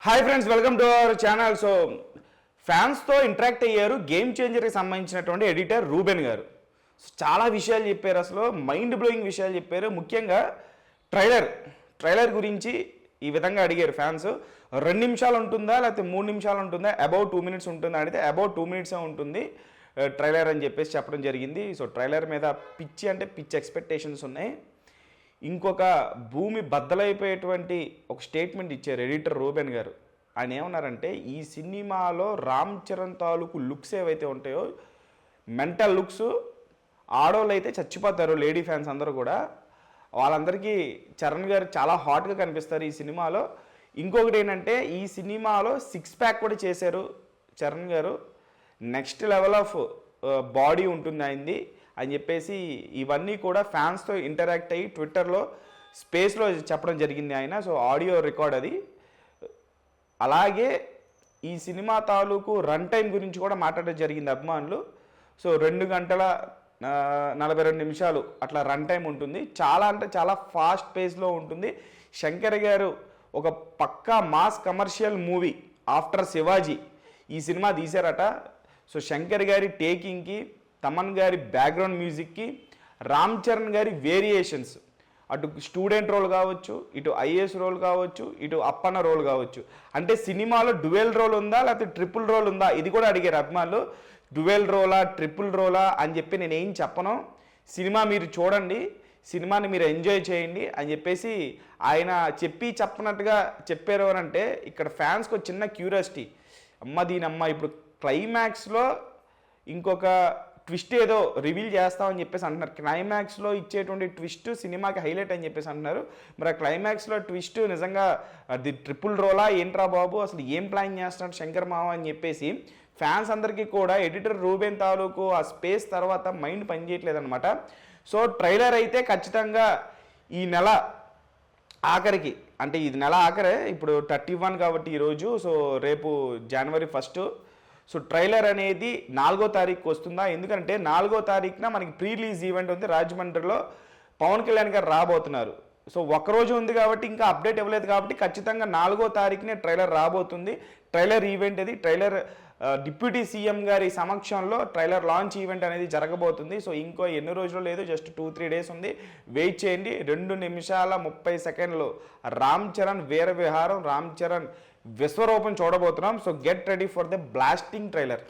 Hi friends, welcome to our channel. So ఫ్యాన్స్తో interact అయ్యారు game చేంజర్కి సంబంధించినటువంటి ఎడిటర్ రూబెన్ గారు. చాలా విషయాలు చెప్పారు, అసలు మైండ్ బ్లోయింగ్ విషయాలు చెప్పారు. ముఖ్యంగా ట్రైలర్ గురించి ఈ విధంగా అడిగారు ఫ్యాన్స్. 2 నిమిషాలు ఉంటుందా లేకపోతే 3 నిమిషాలు ఉంటుందా, అబౌట్ 2 మినిట్స్ ఉంటుందా అడిగితే అబౌట్ 2 మినిట్సే ఉంటుంది ట్రైలర్ అని చెప్పేసి చెప్పడం జరిగింది. సో ట్రైలర్ మీద పిచ్చి ఎక్స్పెక్టేషన్స్ ఉన్నాయి. ఇంకొక భూమి బద్దలైపోయేటువంటి ఒక స్టేట్మెంట్ ఇచ్చారు ఎడిటర్ రూబెన్ గారు. ఆయన ఏమన్నారంటే, ఈ సినిమాలో రామ్ చరణ్ తాలూకు లుక్స్ ఏవైతే ఉంటాయో, మెంటల్ లుక్స్, ఆడవాళ్ళు అయితే చచ్చిపోతారు, లేడీ ఫ్యాన్స్ అందరూ కూడా. వాళ్ళందరికీ చరణ్ గారు చాలా హాట్గా కనిపిస్తారు ఈ సినిమాలో. ఇంకొకటి ఏంటంటే, ఈ సినిమాలో 6 ప్యాక్ కూడా చేశారు చరణ్ గారు. నెక్స్ట్ లెవెల్ ఆఫ్ బాడీ ఉంటుంది అయింది అని చెప్పేసి ఇవన్నీ కూడా ఫ్యాన్స్తో ఇంటరాక్ట్ అయ్యి ట్విట్టర్లో స్పేస్లో చెప్పడం జరిగింది ఆయన. సో ఆడియో రికార్డ్ అది. అలాగే ఈ సినిమా తాలూకు రన్ టైం గురించి కూడా మాట్లాడడం జరిగింది అభిమానులు. సో 2 గంటల 42 నిమిషాలు అట్లా రన్ టైం ఉంటుంది. చాలా అంటే చాలా ఫాస్ట్ పేస్లో ఉంటుంది. శంకర్ గారు ఒక పక్కా mass commercial movie after Sivaji ఈ సినిమా తీశారట. సో శంకర్ గారి టేకింగ్కి, తమన్ గారి బ్యాక్గ్రౌండ్ మ్యూజిక్కి, రామ్ చరణ్ గారి వేరియేషన్స్, అటు స్టూడెంట్ రోల్ కావచ్చు, ఇటు ఐఏఎస్ రోల్ కావచ్చు, ఇటు అప్పన్న రోల్ కావచ్చు. అంటే సినిమాలో డ్యువెల్ రోల్ ఉందా లేకపోతే ట్రిపుల్ రోల్ ఉందా, ఇది కూడా అడిగారు అభిమానులు. డ్యువెల్ రోలా ట్రిపుల్ రోలా అని చెప్పి నేనేం చెప్పను, సినిమా మీరు చూడండి, సినిమాని మీరు ఎంజాయ్ చేయండి అని చెప్పేసి ఆయన చెప్పనట్టుగా చెప్పారు. అని అంటే ఇక్కడ ఫ్యాన్స్కి ఒక చిన్న క్యూరియాసిటీ, దీనమ్మ ఇప్పుడు క్లైమాక్స్లో ఇంకొక ట్విస్ట్ ఏదో రివీల్ చేస్తామని చెప్పేసి అంటున్నారు. క్లైమాక్స్లో ఇచ్చేటువంటి ట్విస్ట్ సినిమాకి హైలైట్ అని చెప్పేసి అంటున్నారు. మరి ఆ క్లైమాక్స్లో ట్విస్ట్ నిజంగా అది ట్రిపుల్ రోలా ఏంట్రా బాబు, అసలు ఏం ప్లాన్ చేస్తున్నాడు శంకర్ మామ అని చెప్పేసి ఫ్యాన్స్ అందరికీ కూడా ఎడిటర్ రూబెన్ తాలూకు ఆ స్పేస్ తర్వాత మైండ్ పనిచేయట్లేదనమాట. సో ట్రైలర్ అయితే ఖచ్చితంగా ఈ నెల ఆఖరికి, అంటే ఇది నెల ఆఖరే, ఇప్పుడు 31 కాబట్టి ఈరోజు. సో రేపు జనవరి 1. సో ట్రైలర్ అనేది 4వ తారీఖుకి వస్తుందా, ఎందుకంటే 4వ తారీఖున మనకి ప్రీ రిలీజ్ ఈవెంట్ ఉంది రాజమండ్రిలో. పవన్ కళ్యాణ్ గారు రాబోతున్నారు. సో ఒక్కరోజు ఉంది కాబట్టి ఇంకా అప్డేట్ ఇవ్వలేదు కాబట్టి ఖచ్చితంగా 4వ తారీఖునే ట్రైలర్ రాబోతుంది. ట్రైలర్ ఈవెంట్ అది, ట్రైలర్ డిప్యూటీ సీఎం గారి సమక్షంలో ట్రైలర్ లాంచ్ ఈవెంట్ అనేది జరగబోతుంది. సో ఇంకో ఎన్ని రోజులు లేదు, జస్ట్ 2-3 డేస్ ఉంది, వెయిట్ చేయండి. 2 నిమిషాల 30 సెకండ్లు రామ్ చరణ్ వీర విహారం, రామ్ చరణ్ విశ్వరూపం చూడబోతున్నాం. So get ready for the blasting trailer.